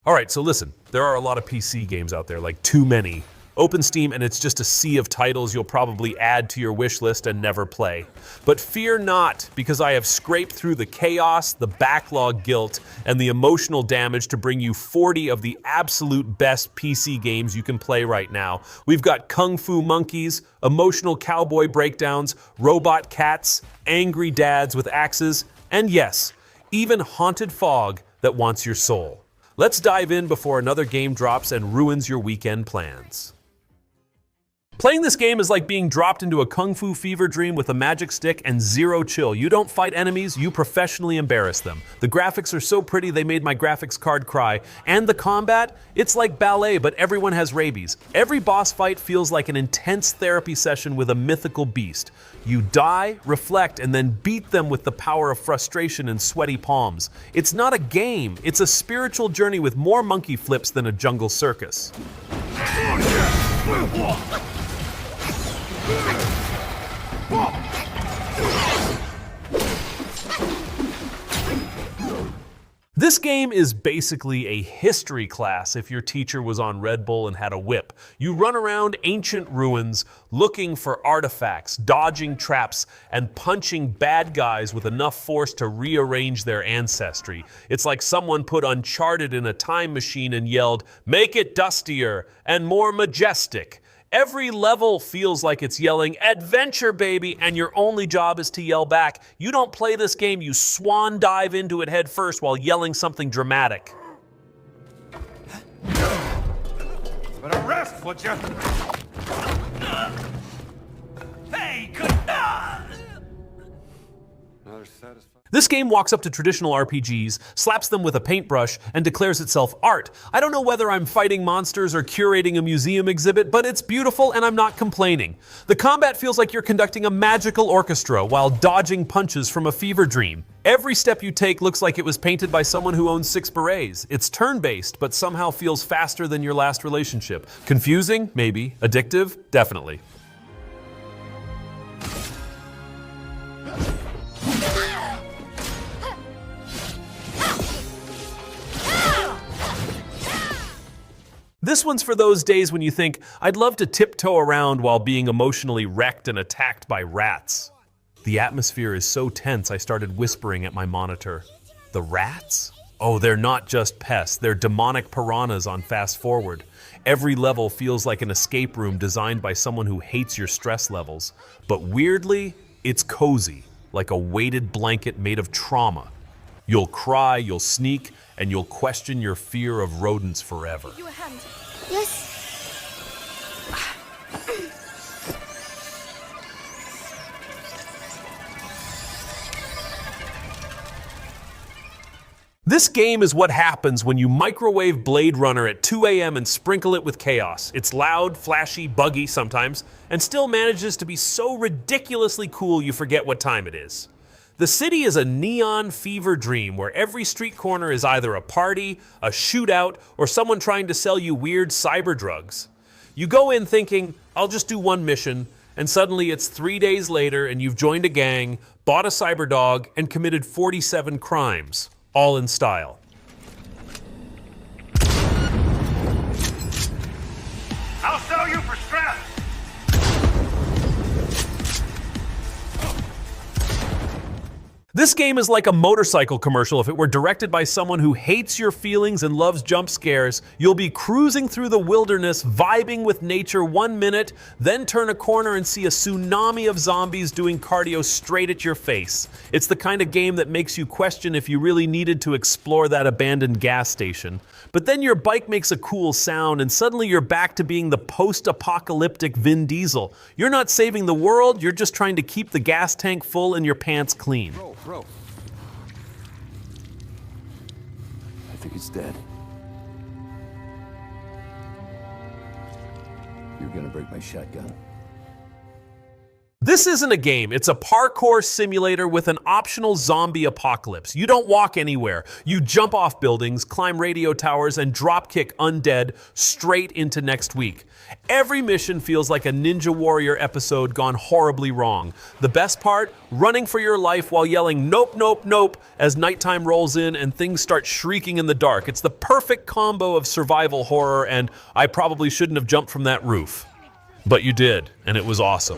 Alright, so listen, there are a lot of PC games out there, like too many. Open Steam and it's just a sea of titles you'll probably add to your wish list and never play. But fear not, because I have scraped through the chaos, the backlog guilt, and the emotional damage to bring you 40 of the absolute best PC games you can play right now. We've got Kung Fu Monkeys, emotional cowboy breakdowns, robot cats, angry dads with axes, and yes, even haunted fog that wants your soul. Let's dive in before another game drops and ruins your weekend plans. Playing this game is like being dropped into a kung fu fever dream with a magic stick and zero chill. You don't fight enemies, you professionally embarrass them. The graphics are so pretty they made my graphics card cry. And the combat? It's like ballet, but everyone has rabies. Every boss fight feels like an intense therapy session with a mythical beast. You die, reflect, and then beat them with the power of frustration and sweaty palms. It's not a game, it's a spiritual journey with more monkey flips than a jungle circus. This game is basically a history class if your teacher was on Red Bull and had a whip. You run around ancient ruins looking for artifacts, dodging traps, and punching bad guys with enough force to rearrange their ancestry. It's like someone put Uncharted in a time machine and yelled, "Make it dustier and more majestic." Every level feels like it's yelling, "Adventure, baby," and your only job is to yell back. You don't play this game, you swan dive into it head first while yelling something dramatic. But arrest, would you? Hey, good. Another satisfying. This game walks up to traditional RPGs, slaps them with a paintbrush, and declares itself art. I don't know whether I'm fighting monsters or curating a museum exhibit, but it's beautiful and I'm not complaining. The combat feels like you're conducting a magical orchestra while dodging punches from a fever dream. Every step you take looks like it was painted by someone who owns 6 berets. It's turn-based, but somehow feels faster than your last relationship. Confusing? Maybe. Addictive? Definitely. This one's for those days when you think, I'd love to tiptoe around while being emotionally wrecked and attacked by rats. The atmosphere is so tense I started whispering at my monitor. The rats? Oh, they're not just pests, they're demonic piranhas on fast forward. Every level feels like an escape room designed by someone who hates your stress levels. But weirdly, it's cozy, like a weighted blanket made of trauma. You'll cry, you'll sneak, and you'll question your fear of rodents forever. You a hand? Yes. This game is what happens when you microwave Blade Runner at 2 a.m. and sprinkle it with chaos. It's loud, flashy, buggy sometimes, and still manages to be so ridiculously cool you forget what time it is. The city is a neon fever dream where every street corner is either a party, a shootout, or someone trying to sell you weird cyber drugs. You go in thinking, I'll just do one mission, and suddenly it's 3 days later and you've joined a gang, bought a cyber dog, and committed 47 crimes, all in style. I'll sell you for scrap. This game is like a motorcycle commercial if it were directed by someone who hates your feelings and loves jump scares. You'll be cruising through the wilderness, vibing with nature 1 minute, then turn a corner and see a tsunami of zombies doing cardio straight at your face. It's the kind of game that makes you question if you really needed to explore that abandoned gas station. But then your bike makes a cool sound and suddenly you're back to being the post-apocalyptic Vin Diesel. You're not saving the world, you're just trying to keep the gas tank full and your pants clean. Bro. I think it's dead. You're gonna break my shotgun. This isn't a game, it's a parkour simulator with an optional zombie apocalypse. You don't walk anywhere. You jump off buildings, climb radio towers, and dropkick undead straight into next week. Every mission feels like a Ninja Warrior episode gone horribly wrong. The best part? Running for your life while yelling nope, nope, nope as nighttime rolls in and things start shrieking in the dark. It's the perfect combo of survival horror, and I probably shouldn't have jumped from that roof. But you did, and it was awesome.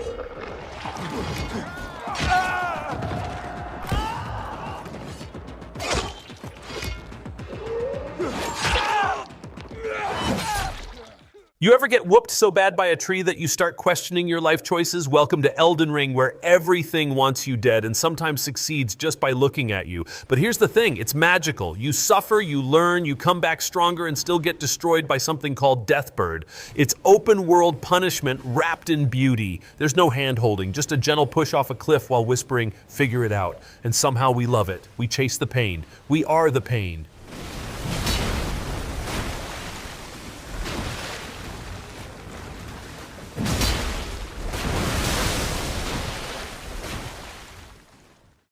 You ever get whooped so bad by a tree that you start questioning your life choices? Welcome to Elden Ring, where everything wants you dead and sometimes succeeds just by looking at you. But here's the thing, it's magical. You suffer, you learn, you come back stronger and still get destroyed by something called Deathbird. It's open world punishment wrapped in beauty. There's no hand-holding, just a gentle push off a cliff while whispering, figure it out. And somehow we love it. We chase the pain. We are the pain.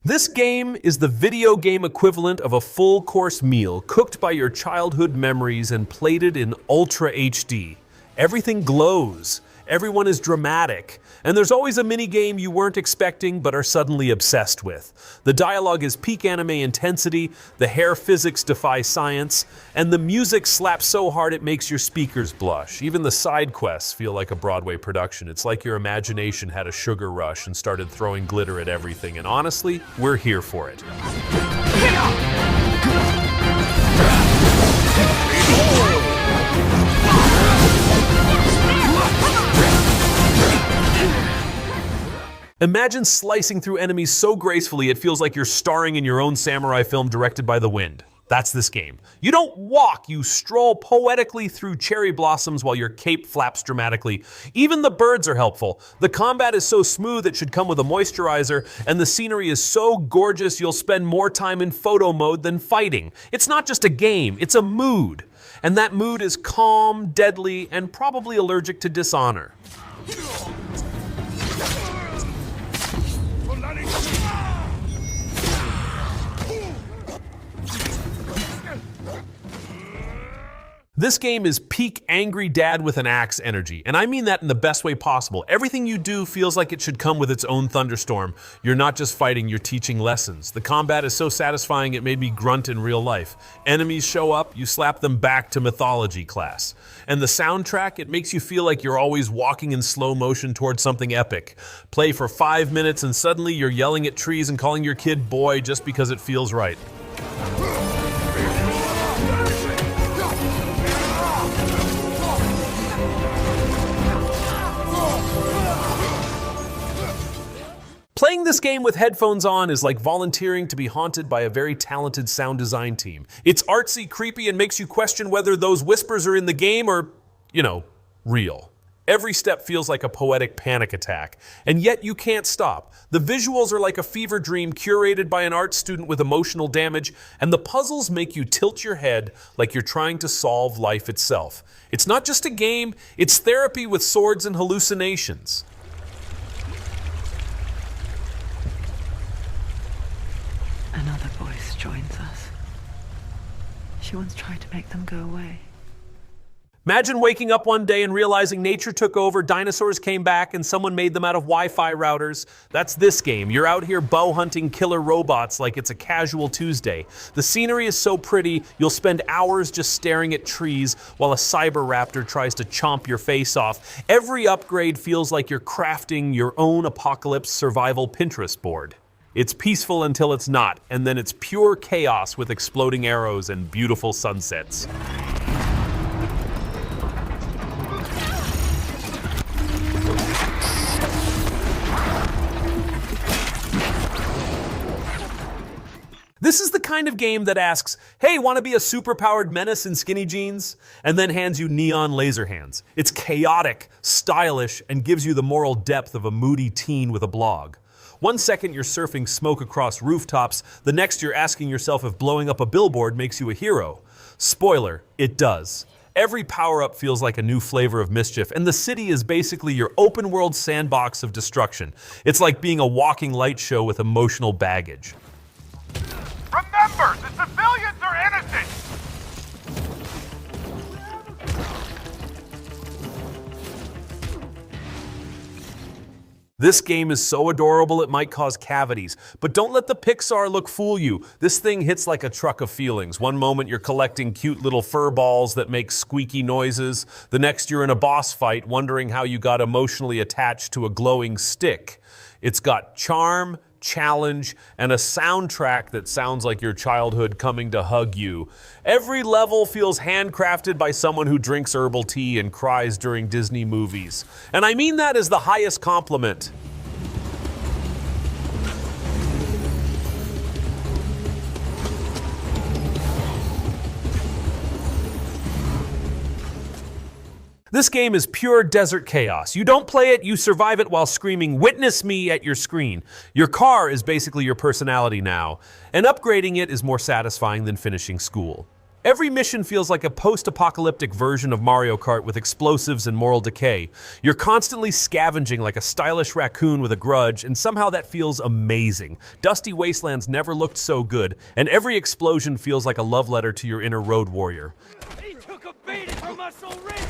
This game is the video game equivalent of a full-course meal cooked by your childhood memories and plated in Ultra HD. Everything glows, everyone is dramatic, and there's always a mini-game you weren't expecting but are suddenly obsessed with. The dialogue is peak anime intensity, the hair physics defy science, and the music slaps so hard it makes your speakers blush. Even the side quests feel like a Broadway production. It's like your imagination had a sugar rush and started throwing glitter at everything, and honestly, we're here for it. Imagine slicing through enemies so gracefully it feels like you're starring in your own samurai film directed by the wind. That's this game. You don't walk, you stroll poetically through cherry blossoms while your cape flaps dramatically. Even the birds are helpful. The combat is so smooth it should come with a moisturizer, and the scenery is so gorgeous you'll spend more time in photo mode than fighting. It's not just a game, it's a mood. And that mood is calm, deadly, and probably allergic to dishonor. This game is peak angry dad with an axe energy, and I mean that in the best way possible. Everything you do feels like it should come with its own thunderstorm. You're not just fighting, you're teaching lessons. The combat is so satisfying it made me grunt in real life. Enemies show up, you slap them back to mythology class. And the soundtrack, it makes you feel like you're always walking in slow motion towards something epic. Play for 5 minutes and suddenly you're yelling at trees and calling your kid boy just because it feels right. Playing this game with headphones on is like volunteering to be haunted by a very talented sound design team. It's artsy, creepy, and makes you question whether those whispers are in the game or, real. Every step feels like a poetic panic attack, and yet you can't stop. The visuals are like a fever dream curated by an art student with emotional damage, and the puzzles make you tilt your head like you're trying to solve life itself. It's not just a game, it's therapy with swords and hallucinations. Another voice joins us. She once tried to make them go away. Imagine waking up one day and realizing nature took over, dinosaurs came back, and someone made them out of Wi-Fi routers. That's this game. You're out here bow hunting killer robots like it's a casual Tuesday. The scenery is so pretty, you'll spend hours just staring at trees while a cyber raptor tries to chomp your face off. Every upgrade feels like you're crafting your own apocalypse survival Pinterest board. It's peaceful until it's not, and then it's pure chaos with exploding arrows and beautiful sunsets. This is the kind of game that asks, hey, want to be a superpowered menace in skinny jeans? And then hands you neon laser hands. It's chaotic, stylish, and gives you the moral depth of a moody teen with a blog. 1 second you're surfing smoke across rooftops, the next you're asking yourself if blowing up a billboard makes you a hero. Spoiler, it does. Every power-up feels like a new flavor of mischief, and the city is basically your open-world sandbox of destruction. It's like being a walking light show with emotional baggage. Remember, the civilians are innocent! This game is so adorable it might cause cavities, but don't let the Pixar look fool you. This thing hits like a truck of feelings. One moment you're collecting cute little fur balls that make squeaky noises. The next you're in a boss fight wondering how you got emotionally attached to a glowing stick. It's got charm, challenge, and a soundtrack that sounds like your childhood coming to hug you. Every level feels handcrafted by someone who drinks herbal tea and cries during Disney movies. And I mean that as the highest compliment. This game is pure desert chaos. You don't play it, you survive it while screaming, "Witness me" at your screen. Your car is basically your personality now, and upgrading it is more satisfying than finishing school. Every mission feels like a post-apocalyptic version of Mario Kart with explosives and moral decay. You're constantly scavenging like a stylish raccoon with a grudge, and somehow that feels amazing. Dusty Wastelands never looked so good, and every explosion feels like a love letter to your inner road warrior. He took a beating from us already!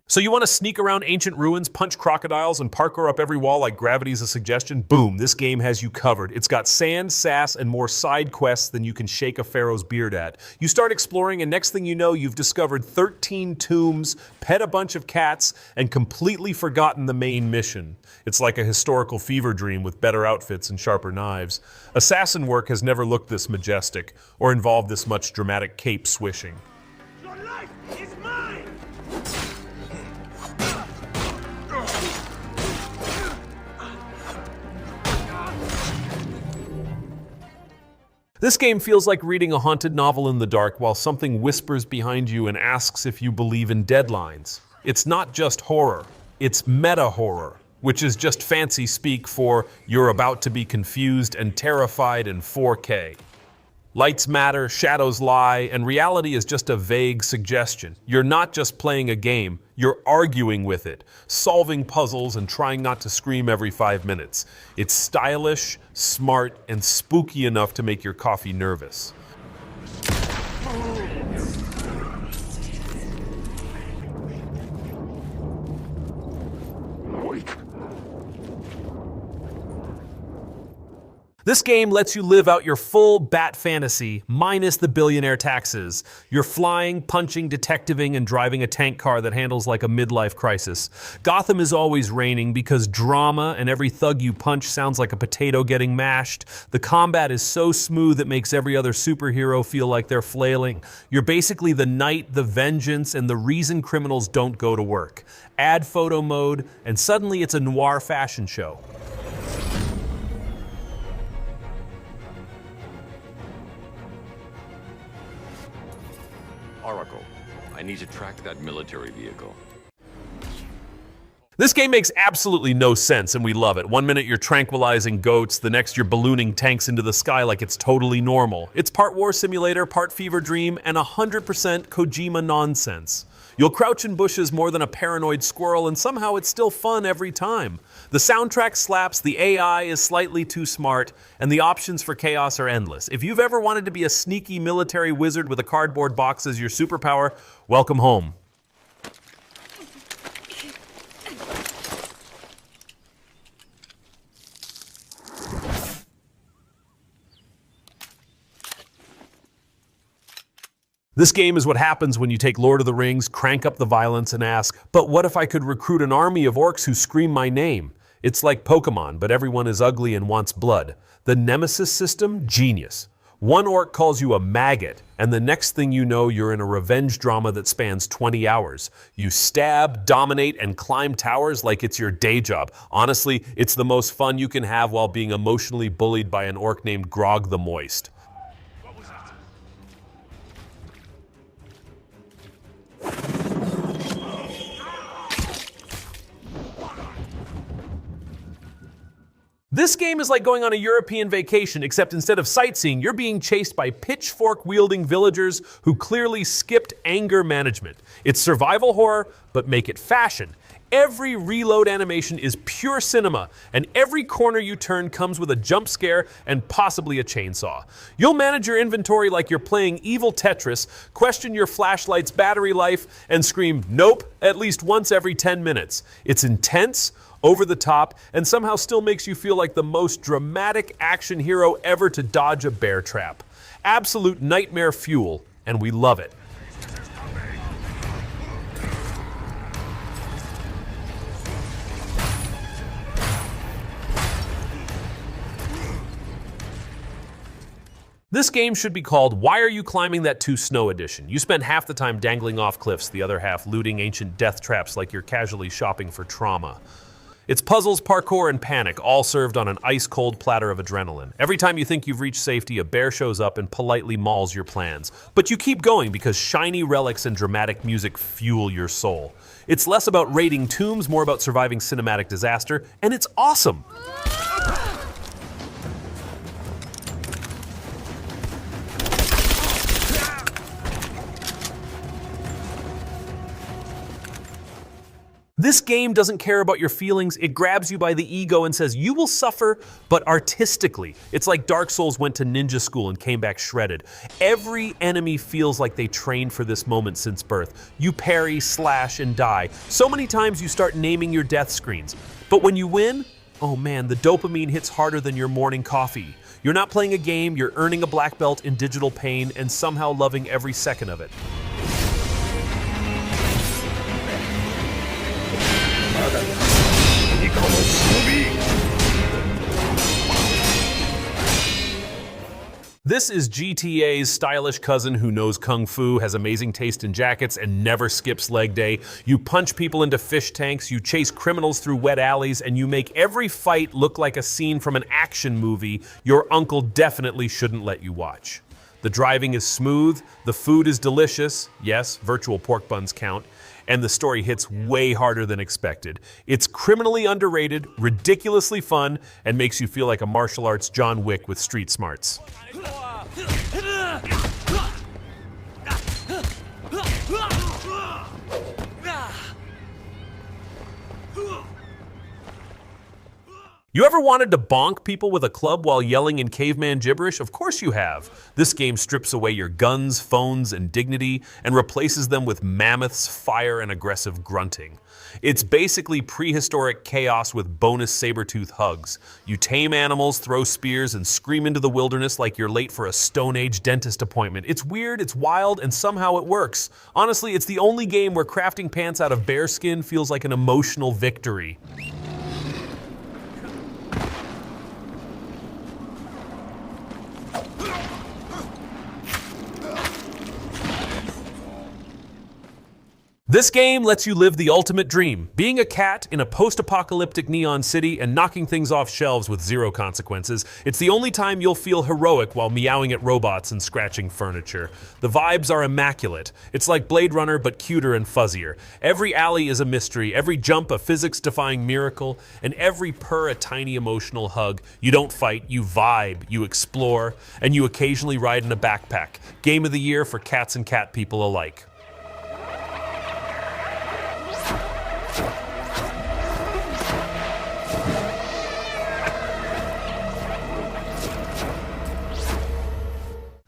So you want to sneak around ancient ruins, punch crocodiles, and parkour up every wall like gravity's a suggestion? Boom, this game has you covered. It's got sand, sass, and more side quests than you can shake a pharaoh's beard at. You start exploring, and next thing you know, you've discovered 13 tombs, pet a bunch of cats, and completely forgotten the main mission. It's like a historical fever dream with better outfits and sharper knives. Assassin work has never looked this majestic, or involved this much dramatic cape swishing. Your life is mine! This game feels like reading a haunted novel in the dark while something whispers behind you and asks if you believe in deadlines. It's not just horror, it's meta-horror, which is just fancy speak for you're about to be confused and terrified in 4K. Lights matter, shadows lie, and reality is just a vague suggestion. You're not just playing a game, you're arguing with it, solving puzzles and trying not to scream every 5 minutes. It's stylish, smart, and spooky enough to make your coffee nervous. This game lets you live out your full bat fantasy, minus the billionaire taxes. You're flying, punching, detectiving, and driving a tank car that handles like a midlife crisis. Gotham is always raining because drama and every thug you punch sounds like a potato getting mashed. The combat is so smooth it makes every other superhero feel like they're flailing. You're basically the knight, the vengeance, and the reason criminals don't go to work. Add photo mode, and suddenly it's a noir fashion show. Oracle, I need to track that military vehicle. This game makes absolutely no sense, and we love it. One minute you're tranquilizing goats, the next you're ballooning tanks into the sky like it's totally normal. It's part war simulator, part fever dream, and 100% Kojima nonsense. You'll crouch in bushes more than a paranoid squirrel, and somehow it's still fun every time. The soundtrack slaps, the AI is slightly too smart, and the options for chaos are endless. If you've ever wanted to be a sneaky military wizard with a cardboard box as your superpower, welcome home. This game is what happens when you take Lord of the Rings, crank up the violence, and ask, but what if I could recruit an army of orcs who scream my name? It's like Pokemon, but everyone is ugly and wants blood. The Nemesis system? Genius. One orc calls you a maggot, and the next thing you know, you're in a revenge drama that spans 20 hours. You stab, dominate, and climb towers like it's your day job. Honestly, it's the most fun you can have while being emotionally bullied by an orc named Grog the Moist. This game is like going on a European vacation, except instead of sightseeing, you're being chased by pitchfork-wielding villagers who clearly skipped anger management. It's survival horror, but make it fashion. Every reload animation is pure cinema, and every corner you turn comes with a jump scare and possibly a chainsaw. You'll manage your inventory like you're playing evil Tetris, question your flashlight's battery life, and scream "nope" at least once every 10 minutes. It's intense, over the top, and somehow still makes you feel like the most dramatic action hero ever to dodge a bear trap. Absolute nightmare fuel, and we love it. This game should be called Why Are You Climbing That 2 Snow Edition? You spend half the time dangling off cliffs, the other half looting ancient death traps like you're casually shopping for trauma. It's puzzles, parkour, and panic, all served on an ice-cold platter of adrenaline. Every time you think you've reached safety, a bear shows up and politely mauls your plans. But you keep going because shiny relics and dramatic music fuel your soul. It's less about raiding tombs, more about surviving cinematic disaster, and it's awesome! This game doesn't care about your feelings, it grabs you by the ego and says you will suffer, but artistically. It's like Dark Souls went to ninja school and came back shredded. Every enemy feels like they trained for this moment since birth. You parry, slash, and die. So many times you start naming your death screens. But when you win, oh man, the dopamine hits harder than your morning coffee. You're not playing a game, you're earning a black belt in digital pain and somehow loving every second of it. This is GTA's stylish cousin who knows kung fu, has amazing taste in jackets, and never skips leg day. You punch people into fish tanks, you chase criminals through wet alleys, and you make every fight look like a scene from an action movie your uncle definitely shouldn't let you watch. The driving is smooth, the food is delicious, yes, virtual pork buns count, and the story hits way harder than expected. It's criminally underrated, ridiculously fun, and makes you feel like a martial arts John Wick with street smarts. You ever wanted to bonk people with a club while yelling in caveman gibberish? Of course you have. This game strips away your guns, phones, and dignity and replaces them with mammoths, fire, and aggressive grunting. It's basically prehistoric chaos with bonus saber-tooth hugs. You tame animals, throw spears, and scream into the wilderness like you're late for a Stone Age dentist appointment. It's weird, it's wild, and somehow it works. Honestly, it's the only game where crafting pants out of bear skin feels like an emotional victory. This game lets you live the ultimate dream, being a cat in a post-apocalyptic neon city and knocking things off shelves with zero consequences. It's the only time you'll feel heroic while meowing at robots and scratching furniture. The vibes are immaculate. It's like Blade Runner, but cuter and fuzzier. Every alley is a mystery, every jump a physics-defying miracle, and every purr a tiny emotional hug. You don't fight, you vibe, you explore, and you occasionally ride in a backpack. Game of the year for cats and cat people alike.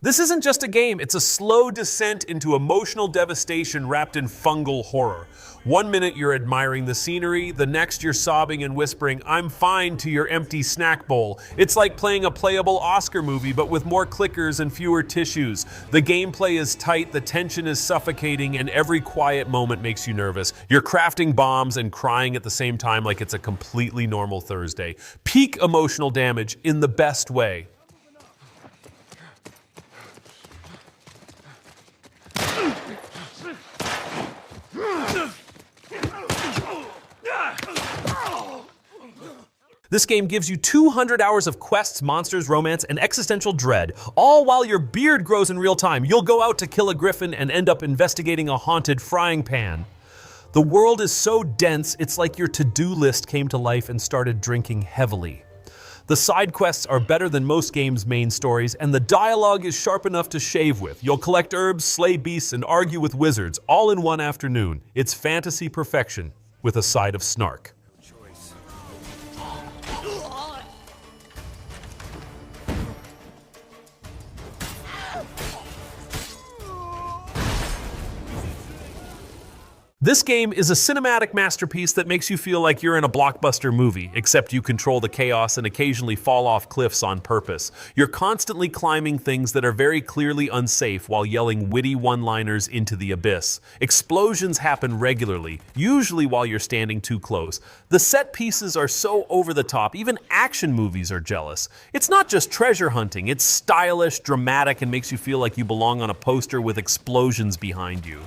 This isn't just a game, it's a slow descent into emotional devastation wrapped in fungal horror. One minute you're admiring the scenery, the next you're sobbing and whispering, "I'm fine," to your empty snack bowl. It's like playing a playable Oscar movie, but with more clickers and fewer tissues. The gameplay is tight, the tension is suffocating, and every quiet moment makes you nervous. You're crafting bombs and crying at the same time like it's a completely normal Thursday. Peak emotional damage in the best way. This game gives you 200 hours of quests, monsters, romance, and existential dread, all while your beard grows in real time. You'll go out to kill a griffin and end up investigating a haunted frying pan. The world is so dense, it's like your to-do list came to life and started drinking heavily. The side quests are better than most games' main stories, and the dialogue is sharp enough to shave with. You'll collect herbs, slay beasts, and argue with wizards, all in one afternoon. It's fantasy perfection, with a side of snark. This game is a cinematic masterpiece that makes you feel like you're in a blockbuster movie, except you control the chaos and occasionally fall off cliffs on purpose. You're constantly climbing things that are very clearly unsafe while yelling witty one-liners into the abyss. Explosions happen regularly, usually while you're standing too close. The set pieces are so over the top, even action movies are jealous. It's not just treasure hunting, it's stylish, dramatic, and makes you feel like you belong on a poster with explosions behind you.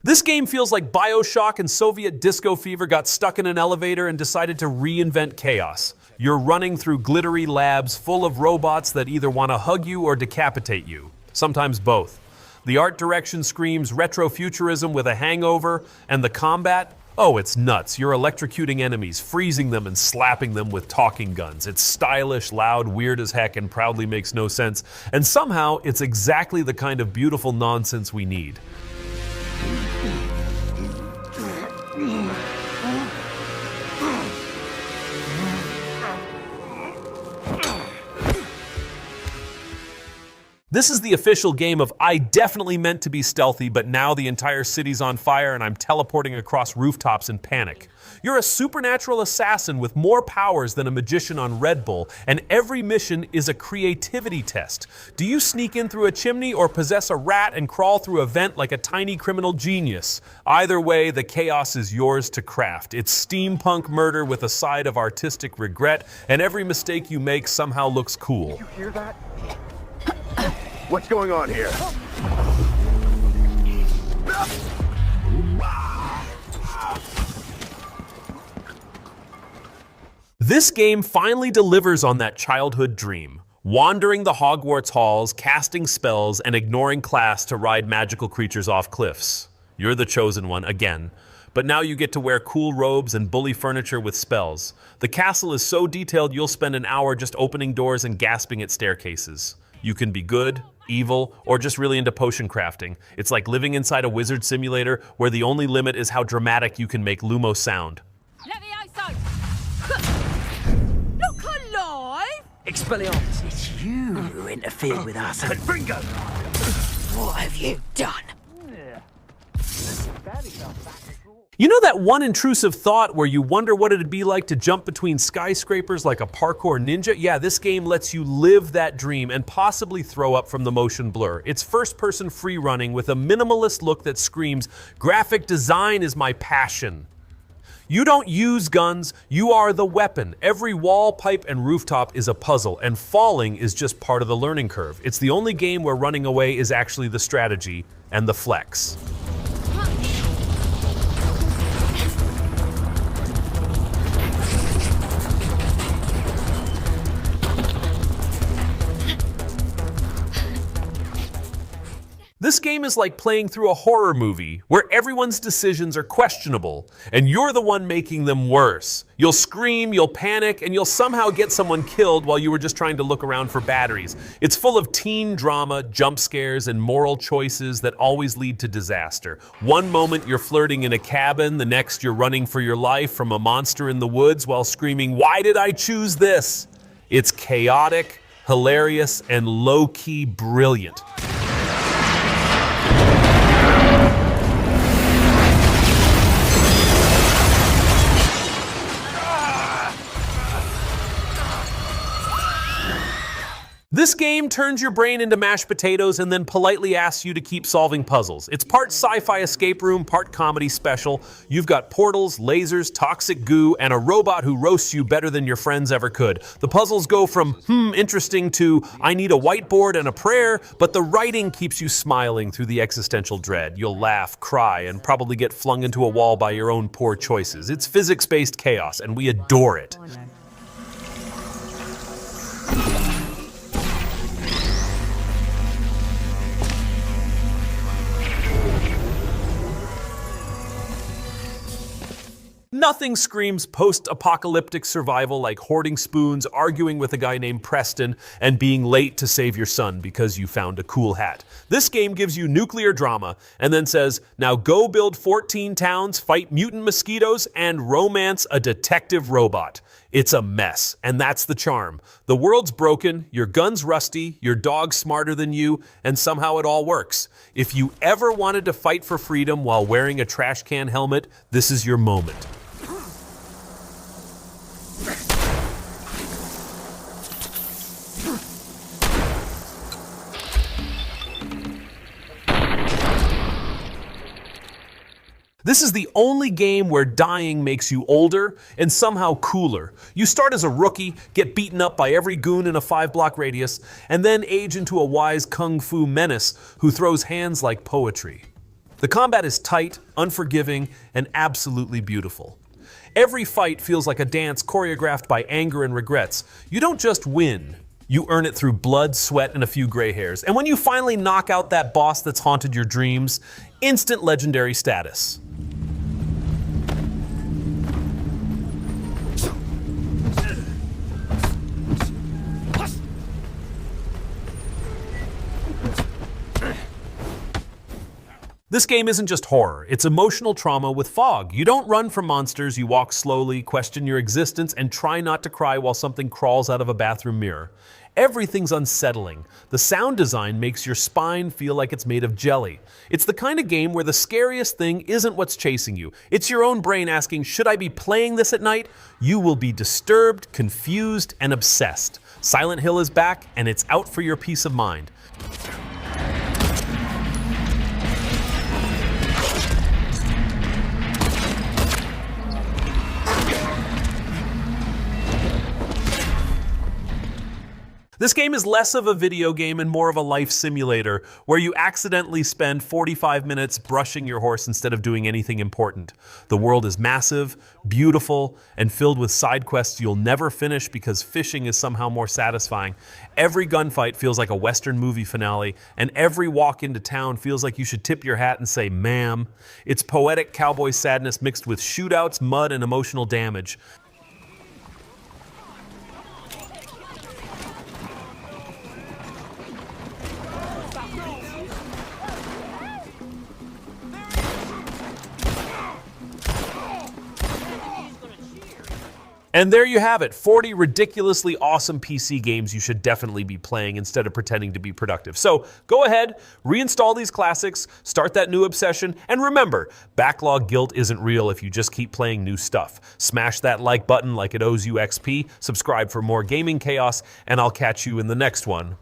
This game feels like BioShock and Soviet disco fever got stuck in an elevator and decided to reinvent chaos. You're running through glittery labs full of robots that either want to hug you or decapitate you. Sometimes both. The art direction screams retrofuturism with a hangover, and the combat? Oh, it's nuts. You're electrocuting enemies, freezing them and slapping them with talking guns. It's stylish, loud, weird as heck, and proudly makes no sense. And somehow, it's exactly the kind of beautiful nonsense we need. This is the official game of I definitely meant to be stealthy, but now the entire city's on fire and I'm teleporting across rooftops in panic. You're a supernatural assassin with more powers than a magician on Red Bull, and every mission is a creativity test. Do you sneak in through a chimney or possess a rat and crawl through a vent like a tiny criminal genius? Either way, the chaos is yours to craft. It's steampunk murder with a side of artistic regret, and every mistake you make somehow looks cool. You hear that? What's going on here? This game finally delivers on that childhood dream. Wandering the Hogwarts halls, casting spells, and ignoring class to ride magical creatures off cliffs. You're the chosen one, again. But now you get to wear cool robes and bully furniture with spells. The castle is so detailed you'll spend an hour just opening doors and gasping at staircases. You can be good, evil, or just really into potion crafting. It's like living inside a wizard simulator where the only limit is how dramatic you can make Lumos sound. Levioso! Look alive! Expelliarmus, it's you who interfered with us. Bingo! What have you done? You know that one intrusive thought where you wonder what it'd be like to jump between skyscrapers like a parkour ninja? Yeah, this game lets you live that dream and possibly throw up from the motion blur. It's first-person free running with a minimalist look that screams, graphic design is my passion. You don't use guns, you are the weapon. Every wall, pipe, and rooftop is a puzzle, and falling is just part of the learning curve. It's the only game where running away is actually the strategy and the flex. This game is like playing through a horror movie where everyone's decisions are questionable, and you're the one making them worse. You'll scream, you'll panic, and you'll somehow get someone killed while you were just trying to look around for batteries. It's full of teen drama, jump scares, and moral choices that always lead to disaster. One moment you're flirting in a cabin, the next you're running for your life from a monster in the woods while screaming, "Why did I choose this?" It's chaotic, hilarious, and low-key brilliant. This game turns your brain into mashed potatoes and then politely asks you to keep solving puzzles. It's part sci-fi escape room, part comedy special. You've got portals, lasers, toxic goo, and a robot who roasts you better than your friends ever could. The puzzles go from, interesting to, I need a whiteboard and a prayer, but the writing keeps you smiling through the existential dread. You'll laugh, cry, and probably get flung into a wall by your own poor choices. It's physics-based chaos, and we adore it. Oh, no. Nothing screams post-apocalyptic survival like hoarding spoons, arguing with a guy named Preston, and being late to save your son because you found a cool hat. This game gives you nuclear drama and then says, now go build 14 towns, fight mutant mosquitoes, and romance a detective robot. It's a mess, and that's the charm. The world's broken, your gun's rusty, your dog's smarter than you, and somehow it all works. If you ever wanted to fight for freedom while wearing a trash can helmet, this is your moment. This is the only game where dying makes you older and somehow cooler. You start as a rookie, get beaten up by every goon in a 5-block radius, and then age into a wise kung fu menace who throws hands like poetry. The combat is tight, unforgiving, and absolutely beautiful. Every fight feels like a dance choreographed by anger and regrets. You don't just win. You earn it through blood, sweat, and a few gray hairs. And when you finally knock out that boss that's haunted your dreams, instant legendary status. This game isn't just horror, it's emotional trauma with fog. You don't run from monsters, you walk slowly, question your existence, and try not to cry while something crawls out of a bathroom mirror. Everything's unsettling. The sound design makes your spine feel like it's made of jelly. It's the kind of game where the scariest thing isn't what's chasing you. It's your own brain asking, should I be playing this at night? You will be disturbed, confused, and obsessed. Silent Hill is back, and it's out for your peace of mind. This game is less of a video game and more of a life simulator, where you accidentally spend 45 minutes brushing your horse instead of doing anything important. The world is massive, beautiful, and filled with side quests you'll never finish because fishing is somehow more satisfying. Every gunfight feels like a Western movie finale, and every walk into town feels like you should tip your hat and say, ma'am. It's poetic cowboy sadness mixed with shootouts, mud, and emotional damage. And there you have it, 40 ridiculously awesome PC games you should definitely be playing instead of pretending to be productive. So go ahead, reinstall these classics, start that new obsession, and remember, backlog guilt isn't real if you just keep playing new stuff. Smash that like button like it owes you XP, subscribe for more gaming chaos, and I'll catch you in the next one.